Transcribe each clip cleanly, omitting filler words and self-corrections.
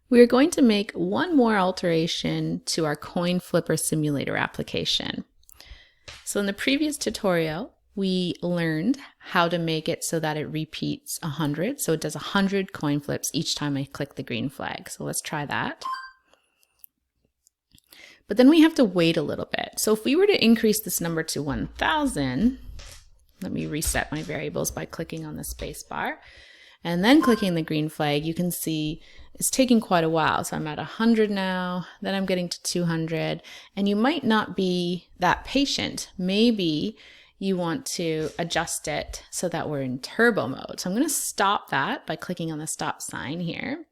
We're going to make one more alteration to our coin flipper simulator application. So in the previous tutorial, we learned how to make it so that it repeats 100. So it does 100 coin flips each time I click the green flag. So let's try that. But then we have to wait a little bit. So if we were to increase this number to 1000, let me reset my variables by clicking on the space bar and then clicking the green flag. You can see it's taking quite a while. So I'm at 100 now, then I'm getting to 200, and you might not be that patient. Maybe you want to adjust it so that we're in turbo mode. So I'm going to stop that by clicking on the stop sign here.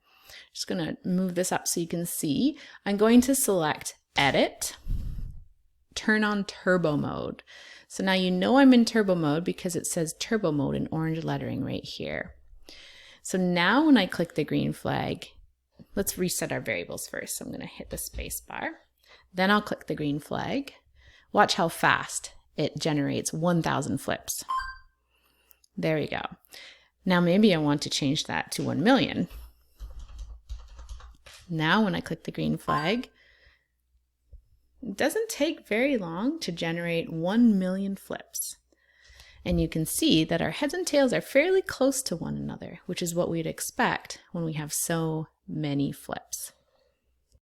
Just going to move this up so you can see. I'm going to select Edit, turn on turbo mode. So now you know I'm in turbo mode because it says turbo mode in orange lettering right here. So now when I click the green flag, let's reset our variables first. So I'm going to hit the space bar. Then I'll click the green flag. Watch how fast it generates 1000 flips. There we go. Now maybe I want to change that to 1 million. Now when I click the green flag, it doesn't take very long to generate 1 million flips. And you can see that our heads and tails are fairly close to one another, which is what we'd expect when we have so many flips.